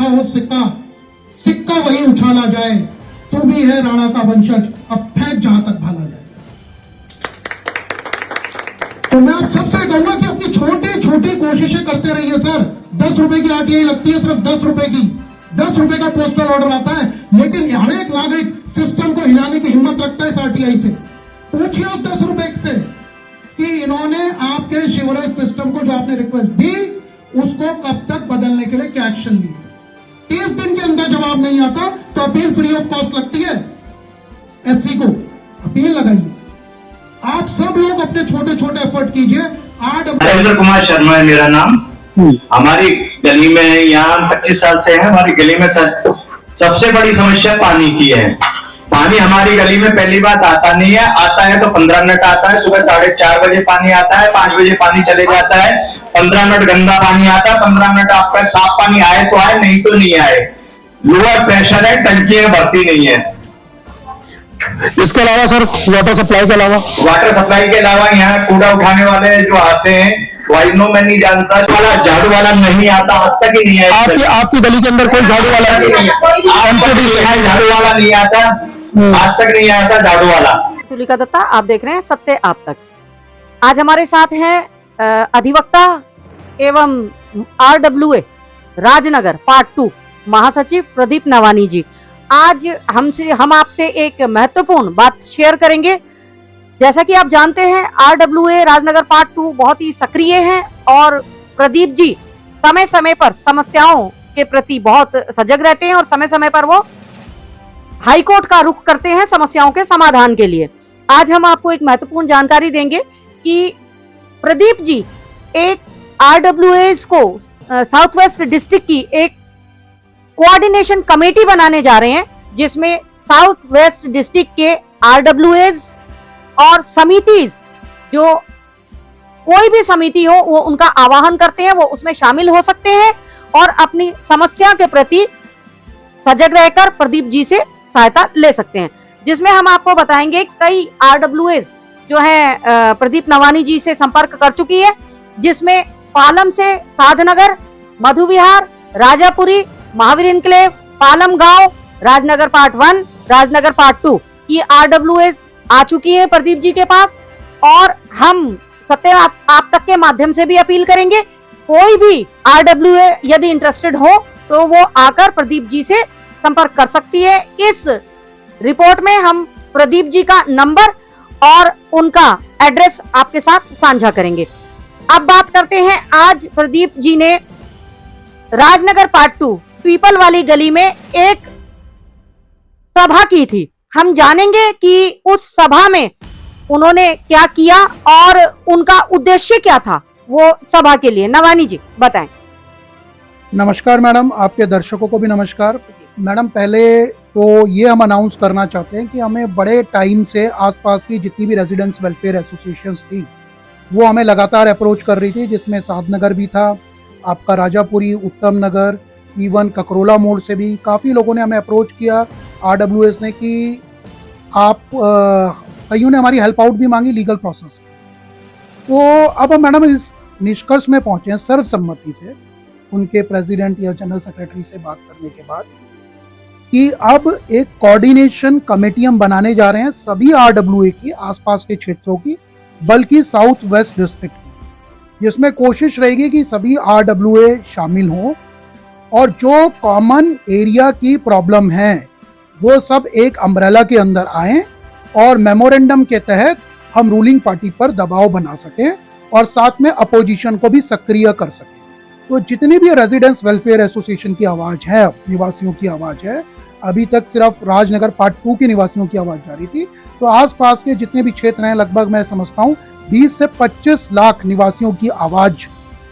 रखा हो सिक्का, सिक्का वही उछाला जाए, तू भी है राणा का वंशज, अब फेंक जहां तक भाला जाए। तो मैं आप सबसे कहूंगा कि अपनी छोटी छोटी कोशिशें करते रहिए सर। 10 रुपए की आरटीआई लगती है, सिर्फ 10 रुपए की, 10 रुपए का पोस्टल ऑर्डर आता है, लेकिन हर एक नागरिक सिस्टम को हिलाने की हिम्मत रखता है इस आरटीआई से। पूछिए उस 10 रुपए से कि इन्होंने आपके शिवरेज सिस्टम को जो आपने रिक्वेस्ट दी उसको कब तक बदलने के लिए क्या एक्शन लिए। 30 दिन के अंदर जवाब नहीं आता तो अपील फ्री ऑफ कॉस्ट लगती है, एससी को अपील लगाइए। आप सब लोग अपने छोटे छोटे एफर्ट कीजिए। नरेंद्र कुमार शर्मा है मेरा नाम। हमारी गली में यहाँ 25 साल से है, हमारी गली में सबसे बड़ी समस्या पानी की है। पानी हमारी गली में पहली बात आता नहीं है, आता है तो 15 मिनट आता है, सुबह 4:30 बजे पानी आता है, 5 बजे पानी चले जाता है, 15 मिनट गंदा पानी आता है, 15 मिनट आपका साफ पानी आए तो आए, नहीं तो नहीं आए। लोअर प्रेशर है, टंकियां भरती नहीं है। इसके अलावा सर वाटर सप्लाई के अलावा यहाँ कूड़ा उठाने वाले जो आते हैं, वाइनो में नहीं जानता, झाड़ू वाला नहीं आता, आज तक ही नहीं है। आपकी गली के अंदर कोई झाड़ू वाला नहीं है, झाड़ू वाला नहीं आता, आज तक नहीं आता झाड़ू वाला। तुलिका दत्ता, आप देख रहे हैं सत्य आप तक। आज हमारे साथ हैं अधिवक्ता एवं RWA राजनगर पार्ट 2 महासचिव प्रदीप नवानी जी। आज हम आपसे एक महत्वपूर्ण बात शेयर करेंगे। जैसा कि आप जानते हैं RWA राजनगर पार्ट 2 बहुत ही सक्रिय हैं और प्रदीप जी समय समय पर समस्याओं के प्रति बहुत सजग रहते हैं और समय समय पर वो हाई कोर्ट का रुख करते हैं समस्याओं के समाधान के लिए। आज हम आपको एक महत्वपूर्ण जानकारी देंगे कि प्रदीप जी एक RWAs को साउथ वेस्ट डिस्ट्रिक्ट की एक कोऑर्डिनेशन कमेटी बनाने जा रहे हैं, जिसमें साउथ वेस्ट डिस्ट्रिक्ट के RWAs और समितिज, जो कोई भी समिति हो वो उनका आवाहन करते हैं, वो उसमें शामिल हो सकते हैं और अपनी समस्या के प्रति सजग रहकर प्रदीप जी से सहायता ले सकते हैं। जिसमें हम आपको बताएंगे कई RWAs जो है प्रदीप नवानी जी से संपर्क कर चुकी है, जिसमें पालम से साधनगर, मधु विहार, राजापुरी, महावीर इनक्लेव, पालम गांव, राजनगर पार्ट 1, राजनगर पार्ट 2 की RWAs आ चुकी है प्रदीप जी के पास। और हम सत्य आप तक के माध्यम से भी अपील करेंगे, कोई भी RWA यदि इंटरेस्टेड हो तो वो आकर प्रदीप जी से संपर्क कर सकती है। इस रिपोर्ट में हम प्रदीप जी का नंबर और उनका एड्रेस आपके साथ साझा करेंगे। अब बात करते हैं, आज प्रदीप जी ने राजनगर पार्ट 2 पीपल वाली गली में एक सभा की थी। हम जानेंगे कि उस सभा में उन्होंने क्या किया और उनका उद्देश्य क्या था वो सभा के लिए। नवानी जी बताएं। नमस्कार मैडम, आपके दर्शकों को भी नमस्कार। मैडम पहले तो ये हम अनाउंस करना चाहते हैं कि हमें बड़े टाइम से आसपास की जितनी भी रेजिडेंट्स वेलफेयर एसोसिएशंस थी वो हमें लगातार अप्रोच कर रही थी, जिसमें साधनगर भी था, आपका राजापुरी, उत्तम नगर, इवन ककरोला मोड़ से भी काफ़ी लोगों ने हमें अप्रोच किया RWAs ने कि आप कईयों ने हमारी हेल्प आउट भी मांगी लीगल प्रोसेस। तो अब हम मैडम इस निष्कर्ष में पहुंचे हैं सर्वसम्मति से उनके प्रेसिडेंट या जनरल सेक्रेटरी से बात करने के बाद कि अब एक कोऑर्डिनेशन कमेटी हम बनाने जा रहे हैं सभी RWA की, आसपास के क्षेत्रों की, बल्कि साउथ वेस्ट डिस्ट्रिक्ट की, जिसमें कोशिश रहेगी कि सभी RWA शामिल हों और जो कॉमन एरिया की प्रॉब्लम है वो सब एक अम्ब्रेला के अंदर आएं और मेमोरेंडम के तहत हम रूलिंग पार्टी पर दबाव बना सकें और साथ में अपोजिशन को भी सक्रिय कर सकें। तो जितनी भी रेजिडेंट्स वेलफेयर एसोसिएशन की आवाज़ है, निवासियों की आवाज़ है, अभी तक सिर्फ राजनगर पार्ट 2 के निवासियों की आवाज़ जा रही थी, तो आसपास के जितने भी क्षेत्र हैं, लगभग मैं समझता हूँ 20 से 25 लाख निवासियों की आवाज़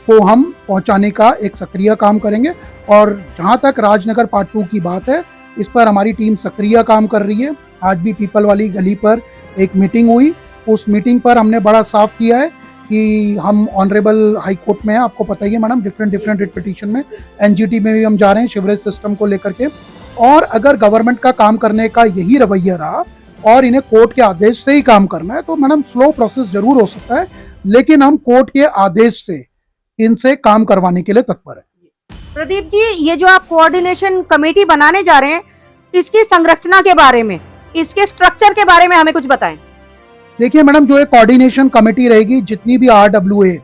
को हम पहुंचाने का एक सक्रिय काम करेंगे। और जहां तक राजनगर पार्ट 2 की बात है, इस पर हमारी टीम सक्रिय काम कर रही है। आज भी पीपल वाली गली पर एक मीटिंग हुई, उस मीटिंग पर हमने बड़ा साफ किया है कि हम ऑनरेबल हाई कोर्ट में है, आपको पता ही है मैडम, डिफरेंट रिट पिटीशन में, NGT में भी हम जा रहे हैं सीवरेज सिस्टम को लेकर के। और अगर गवर्नमेंट का काम करने का यही रवैया रहा और इन्हें कोर्ट के आदेश से ही काम करना है तो मैडम स्लो प्रोसेस जरूर हो सकता है, लेकिन हम कोर्ट के आदेश से इनसे काम करवाने के लिए तत्पर है। प्रदीप जी, ये जो आप कोऑर्डिनेशन कमेटी बनाने जा रहे हैं, इसकी संरचना के बारे में, इसके स्ट्रक्चर के बारे में हमें कुछ बताएं। देखिए मैडम, जो एक कोऑर्डिनेशन कमेटी रहेगी, जितनी भी RWA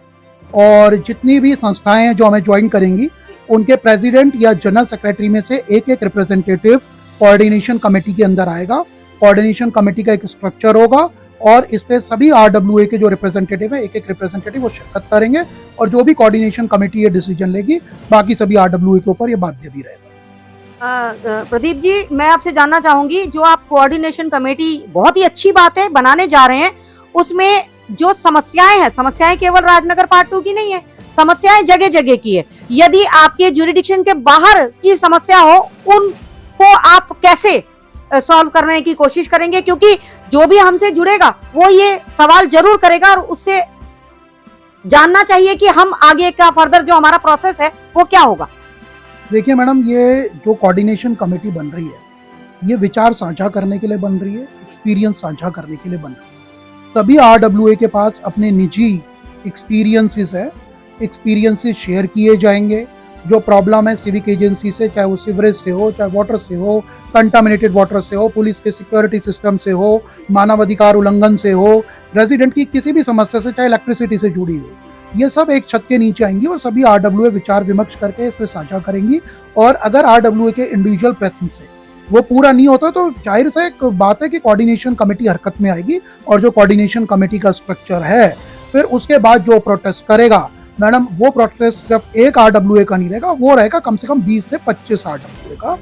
और जितनी भी संस्थाएं हैं जो हमें ज्वाइन करेंगी, उनके प्रेसिडेंट या जनरल सेक्रेटरी में से एक एक रिप्रेजेंटेटिव कोऑर्डिनेशन कमेटी के अंदर आएगा। कोऑर्डिनेशन कमेटी का एक स्ट्रक्चर होगा और इस पे सभी RWA के जो रिप्रेजेंटेटिव है, एक एक रिप्रेजेंटेटिव वो शिरकत करेंगे और जो भी कोऑर्डिनेशन कमेटी ये डिसीजन लेगी, बाकी सभी RWA के ऊपर ये बाध्य भी रहेगा। प्रदीप जी, मैं आपसे जानना चाहूंगी, जो आप कोऑर्डिनेशन कमेटी, बहुत ही अच्छी बात है, बनाने जा रहे हैं, उसमें जो समस्याएं हैं, समस्याएं केवल राजनगर पार्ट 2 की नहीं है, समस्याएं जगह जगह की है। यदि आपके ज्यूरिडिक्शन के बाहर की समस्या हो, उनको आप कैसे सॉल्व करने की कोशिश करेंगे? क्योंकि जो भी हमसे जुड़ेगा वो ये सवाल जरूर करेगा और उससे जानना चाहिए कि हम आगे का फर्दर जो हमारा प्रोसेस है वो क्या होगा। देखिए मैडम, ये जो कोऑर्डिनेशन कमेटी बन रही है, ये विचार साझा करने के लिए बन रही है, एक्सपीरियंस साझा करने के लिए बन रही है। सभी RWA के पास अपने निजी एक्सपीरियंसेस है, एक्सपीरियंसेस शेयर किए जाएंगे। जो प्रॉब्लम है सिविक एजेंसी से, चाहे वो सीवरेज से हो, चाहे वाटर से हो, कंटामिनेटेड वाटर से हो, पुलिस के सिक्योरिटी सिस्टम से हो, मानवाधिकार उल्लंघन से हो, रेजिडेंट की किसी भी समस्या से, चाहे इलेक्ट्रिसिटी से जुड़ी हो, ये सब एक छत के नीचे आएंगी और सभी RWA विचार विमर्श करके इस पर साझा करेंगी। और अगर RWA के इंडिविजुअल प्रयत्न से वो पूरा नहीं होता तो जाहिर से एक बात है कि कोऑर्डिनेशन कमेटी हरकत में आएगी और जो कोऑर्डिनेशन कमेटी का स्ट्रक्चर है, फिर उसके बाद जो प्रोटेस्ट करेगा मैडम, वो प्रोटेस्ट सिर्फ एक RWA का नहीं रहेगा, वो रहेगा कम से कम 20 से 25 RWA का।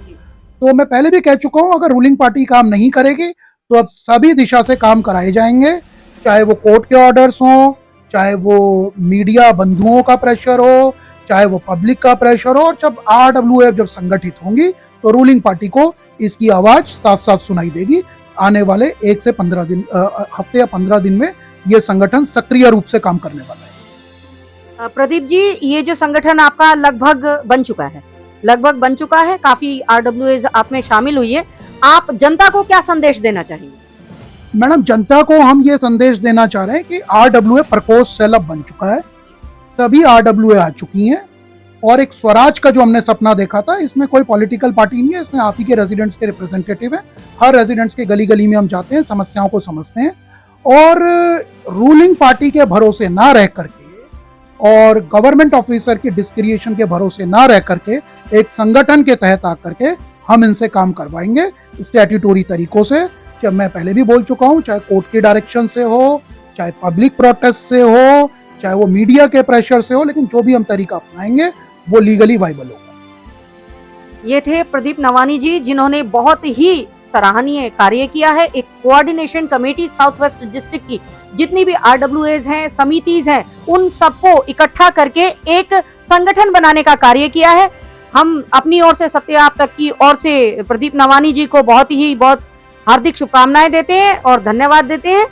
तो मैं पहले भी कह चुका हूँ, अगर रूलिंग पार्टी काम नहीं करेगी तो अब सभी दिशा से काम कराए जाएंगे, चाहे वो कोर्ट के ऑर्डर्स हों, चाहे वो मीडिया बंधुओं का प्रेशर हो, चाहे वो पब्लिक का प्रेशर हो। और जब RWA जब संगठित होंगी तो रूलिंग पार्टी को इसकी आवाज साफ साफ सुनाई देगी। आने वाले 1 से 15 दिन, हफ्ते या 15 दिन में ये संगठन सक्रिय रूप से काम करने वाला है। प्रदीप जी, ये जो संगठन आपका लगभग बन चुका है, काफी RWAs आप में शामिल हुई है, आप जनता को क्या संदेश देना चाहेंगे? मैडम, जनता को हम ये संदेश देना चाह रहे हैं कि RWA प्रकोष्ठ सेल अब बन चुका है, सभी RWA आ चुकी हैं और एक स्वराज का जो हमने सपना देखा था, इसमें कोई पॉलिटिकल पार्टी नहीं है, इसमें आप ही के रेजिडेंट्स के रिप्रेजेंटेटिव हैं। हर रेजिडेंट्स के गली गली में हम जाते हैं, समस्याओं को समझते हैं और रूलिंग पार्टी के भरोसे ना रह करके और गवर्नमेंट ऑफिसर की डिस्क्रिएशन के भरोसे ना रह करके एक संगठन के तहत आकर के हम इनसे काम करवाएंगे स्टैट्यूटोरी तरीकों से। जब मैं पहले भी बोल चुका हूं, चाहे कोर्ट के डायरेक्शन से हो, चाहे पब्लिक प्रोटेस्ट से हो, चाहे वो मीडिया के प्रेशर से हो, लेकिन जो भी हम तरीका अपनाएंगे वो लीगली वाइबल होगा। ये थे प्रदीप नवानी जी, जिन्होंने बहुत ही सराहनीय कार्य किया है। एक coordination committee south west district की जितनी भी RWAs हैं, समितिज हैं, उन सबको इकट्ठा करके एक संगठन बनाने का कार्य किया है। हम अपनी ओर से, सत्य आप तक की ओर से प्रदीप नवानी जी को बहुत हार्दिक शुभकामनाएं देते हैं और धन्यवाद देते हैं।